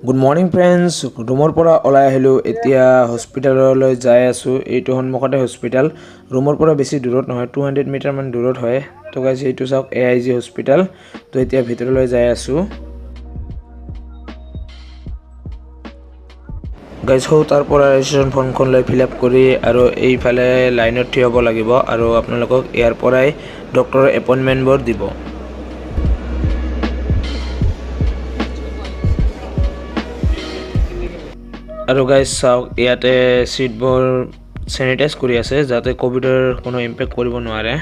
Good morning friends, ৰুমৰ পৰা ওলাই আহিলোঁ। এতিয়া হস্পিটেললৈ যাই আছোঁ। এইটো সন্মুখতে হস্পিটেল, ৰুমৰ পৰা বেছি দূৰত নহয়, 200 মিটাৰমান দূৰত হয়। তো গাইজ এইটো চাওক AIG হস্পিটেল। তো এতিয়া ভিতৰলৈ যাই আছোঁ। গাইজ হওঁ তাৰ পৰা ৰেজিষ্ট্ৰেশ্যন ফৰ্মখন লৈ ফিল আপ কৰি আৰু এইফালে লাইনত থিয় হ'ব লাগিব আৰু আপোনালোকক ইয়াৰ পৰাই ডক্টৰৰ এপইণ্টমেণ্টবোৰ দিব। আৰু গাইজ চাওক ইয়াতে চিটবোৰ চেনিটাইজ কৰি আছে যাতে কোভিডৰ কোনো ইম্পেক্ট কৰিব নোৱাৰে।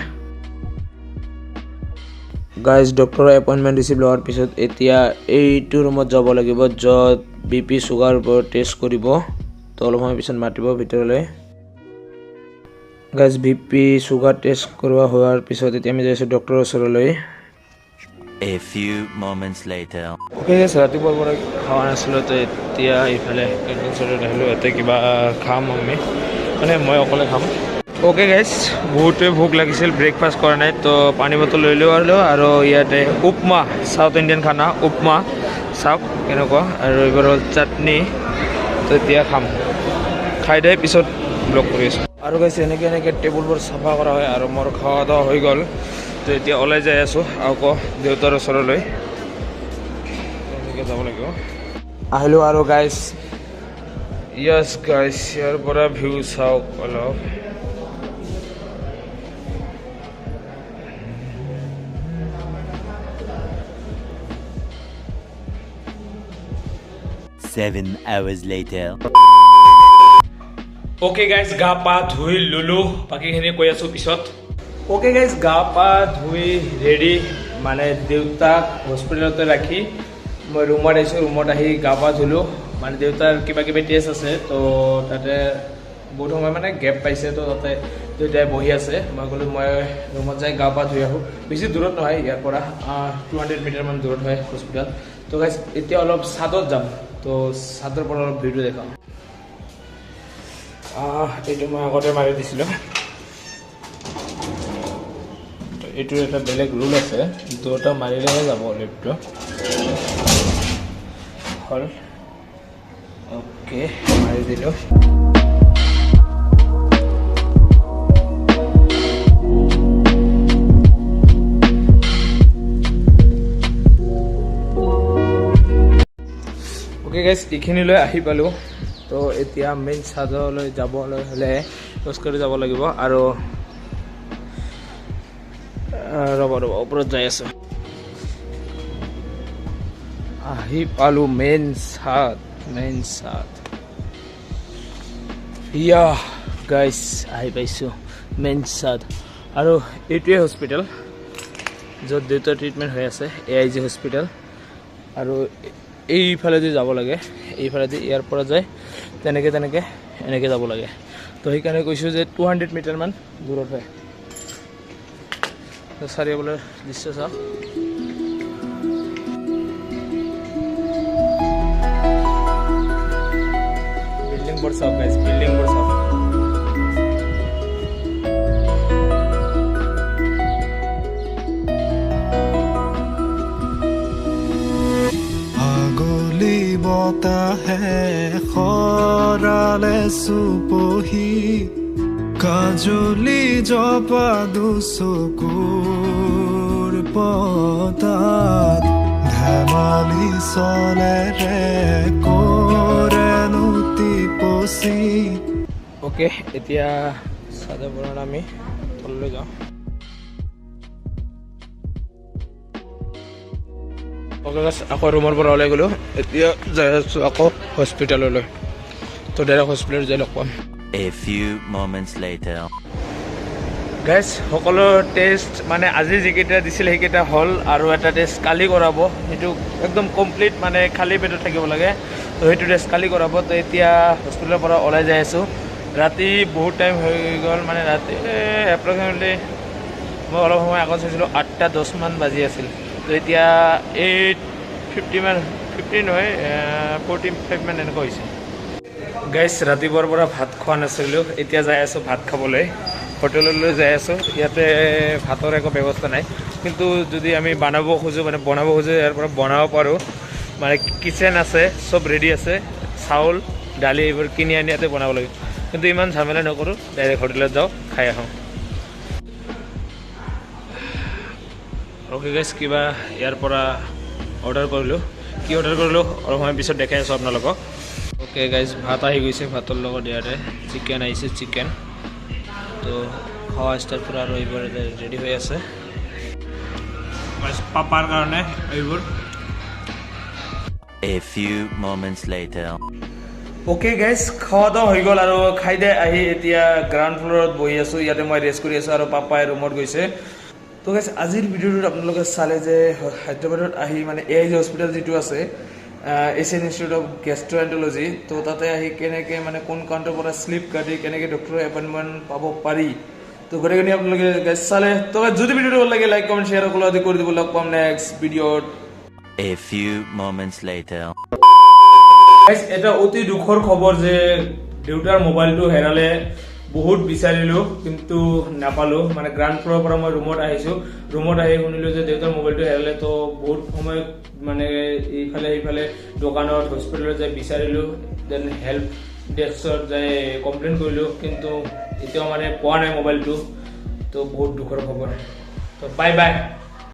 গাইজ ডক্টৰৰ এপইণ্টমেণ্ট ৰিচিভ লোৱাৰ পিছত এতিয়া এইটো ৰুমত যাব লাগিব য'ত BP চুগাৰবোৰ টেষ্ট কৰিব। তো অলপ সময় পিছত মাতিব ভিতৰলৈ। গাইজ BP চুগাৰ টেষ্ট কৰোৱা হোৱাৰ পিছত এতিয়া আমি যাই আছোঁ ডক্টৰৰ ওচৰলৈ। A few moments later. Okay guys ৰাতিপুৱাৰ পৰা খোৱা নাছিলোঁ, তো এতিয়া এইফালে কেণ্টিন ওচৰত আহিলোঁ। ইয়াতে কিবা খাম আমি, মানে মই অকলে খাম। ওকে গাইজ বহুতে ভোক লাগিছিল, ব্ৰেকফাষ্ট কৰা নাই, তো পানী বটল লৈ ল'লোঁ আৰু ইয়াতে উপমা, চাউথ ইণ্ডিয়ান খানা উপমা চাওক কেনেকুৱা, আৰু এইবাৰ হ'ল চাটনি। তো এতিয়া খাম, খাই দিয়াৰ পিছত ব্লগ কৰি আছোঁ। আৰু গাইজ এনেকৈ টেবুলবোৰ চাফা কৰা হয় আৰু মোৰ খোৱা দাৱা হৈ গ'ল। তো এতিয়া ওলাই যাই আছোঁ আকৌ দেউতাৰ ওচৰলৈ, এনেকৈ যাব লাগিব। আহিলোঁ আৰু গাইজ, য়েছ গাইজ ইয়াৰ পৰা ভিউ চাওক অলপ। Seven hours later. Okay guys গা পা ধুই ললোঁ, বাকীখিনি কৈ আছোঁ পিছত। ওকে গাইজ গা পা ধুই ৰেডি, মানে দেউতাক হস্পিটেলতে ৰাখি মই ৰুমত আহিছোঁ। ৰুমত আহি গা পা ধুলোঁ, মানে দেউতাৰ কিবা কিবি টেষ্ট আছে, তো তাতে বহুত সময় মানে গেপ পাইছে, তো তাতে দেউতাই বহি আছে। মই ক'লোঁ মই ৰুমত যাই গা পা ধুই আহোঁ। বেছি দূৰত নহয়, ইয়াৰ পৰা 200 মিটাৰমান দূৰত হয় হস্পিটেল। তো গাইজ এতিয়া অলপ ছাদত যাম, তো ছাদৰ পৰা অলপ ভিডিঅ' দেখাম। এইটো মই আগতে মাৰি দিছিলোঁ। এইটোৰ এটা বেলেগ ৰুল আছে, দুটা মাৰিলেহে যাব লিফ্টটো। হ'ল অ'কে, মাৰি দিলোঁ। অ'কে গাইজ এইখিনিলৈ আহি পালোঁ। তো এতিয়া মেইন ছাদলৈ যাবলৈ হ'লে খোজকাঢ়ি যাব লাগিব আৰু ৰ'ব ওপৰত যাই আছোঁ। আহি পালোঁ মেইন ছাদ। ইয়া গাইজ আহি পাইছোঁ মেইন ছাদ। আৰু এইটোৱে হস্পিটেল য'ত দেউতাৰ ট্ৰিটমেণ্ট হৈ আছে, AIG হস্পিটেল। আৰু এইফালেদি যাব লাগে, এইফালেদি ইয়াৰ পৰা যায় তেনেকৈ এনেকৈ যাব লাগে। তো সেইকাৰণে কৈছোঁ যে 200 মিটাৰমান দূৰত হয়। চাৰিওফালে দৃশ্য চাওক। বিল্ডিংবোৰ চাওক গাইজ, বিল্ডিংবোৰ চাওক। আগলি বতাহে খৰালে চুপহি, কাজলি জপা দুচকুৰ পতাত, ধেমালি চলেৰে কৰেনো টিপচি। অ'কে এতিয়া চাদৰ পৰা আমি তললৈ যাওঁ। অ'কে গাইজ আকৌ ৰুমৰ পৰা ওলাই গ'লোঁ। এতিয়া যাই আছোঁ আকৌ হস্পিটেললৈ। তো ডাইৰেক্ট হস্পিটেলত যাই লগ পাম। A few moments later. Guys সকলো টেষ্ট মানে আজি যিকেইটা দিছিল সেইকেইটা হ'ল, আৰু এটা টেষ্ট কালি কৰাব, সেইটো একদম কমপ্লিট, মানে খালী পেটত থাকিব লাগে। তো সেইটো টেষ্ট কালি কৰাব। তো এতিয়া হস্পিটেলৰ পৰা ওলাই যাই আছোঁ। ৰাতি বহুত টাইম হৈ গ'ল, মানে ৰাতি এপ্ৰক্সিমেটলি মই অলপ সময় আগত চাইছিলোঁ 8:10 বাজি আছিল। তো এতিয়া 8:50 নহয় 45 মান এনেকুৱা হৈছে। গাইজ ৰাতিপুৱাৰ পৰা ভাত খোৱা নাছিলোঁ, এতিয়া যাই আছোঁ ভাত খাবলৈ। হোটেললৈ যাই আছোঁ। ইয়াতে ভাতৰ একো ব্যৱস্থা নাই, কিন্তু যদি আমি বনাব খোজোঁ ইয়াৰ পৰা বনাব পাৰোঁ। মানে কিচেন আছে, চব ৰেডি আছে, চাউল দালি এইবোৰ কিনি আনি ইয়াতে বনাব লাগে। কিন্তু ইমান ঝামেলা নকৰোঁ, ডাইৰেক্ট হোটেলত যাওঁ, খাই আহোঁ। অ'কে গাইজ, কিবা ইয়াৰ পৰা অৰ্ডাৰ কৰিলোঁ। কি অৰ্ডাৰ কৰিলোঁ অলপ সময় পিছত দেখাই আছোঁ আপোনালোকক। অ'কে গাইজ, ভাত আহি গৈছে, ভাতৰ লগত ইয়াতে চিকেন আহিছে, চিকেন। তো খোৱা ষ্টাৰ্ট কৰা আৰু এইবোৰ ৰেডি হৈ আছে পাপাৰ কাৰণে এইবোৰ। A few moments later. Okay guys, খোৱা দাৱা হৈ গ'ল আৰু খাই দে আহি এতিয়া গ্ৰাউণ্ড ফ্ল'ৰত বহি আছোঁ। ইয়াতে মই ৰেষ্ট কৰি আছোঁ আৰু পাপাই ৰুমত গৈছে। তো গাইজ, আজিৰ ভিডিঅ'টোত আপোনালোকে চালে যে হায়দৰাবাদত আহি মানে AIG হস্পিটেল যিটো আছে, এছিয়ান ইনষ্টিটিউট অফ গেষ্ট্ৰ'এণ্ট্ৰলজি, তো তাতে আহি কেনেকৈ মানে কোন কাউণ্টাৰৰ পৰা স্লিপ কাটি কেনেকৈ ডক্টৰৰ এপইণ্টমেণ্ট পাব পাৰি, তো গোটেইখিনি আপোনালোকে গাইজ চালে। তো যদি ভিডিঅ'টো ভাল লাগে লাইক কমেণ্ট শ্বেয়াৰ সকলো আদি কৰি দিব। লগ পাম নেক্সট ভিডিঅ'ত। A few moments later. এটা অতি দুখৰ খবৰ যে দেউতাৰ মোবাইলটো হেৰালে। বহুত বিচাৰিলোঁ কিন্তু নাপালোঁ। মানে গ্ৰাউণ্ড ফ্ল'ৰৰ পৰা মই ৰুমত আহিছোঁ, ৰুমত আহি শুনিলোঁ যে দেউতাৰ মোবাইলটো হেৰালে। তো বহুত সময় মানে ইফালে সিফালে দোকানত হস্পিটেলত যাই বিচাৰিলোঁ, দেন হেল্প ডেস্কত যাই কমপ্লেইন কৰিলোঁ, কিন্তু এতিয়াও মানে পোৱা নাই মোবাইলটো। তো বহুত দুখৰ খবৰ। তো বাই বাই।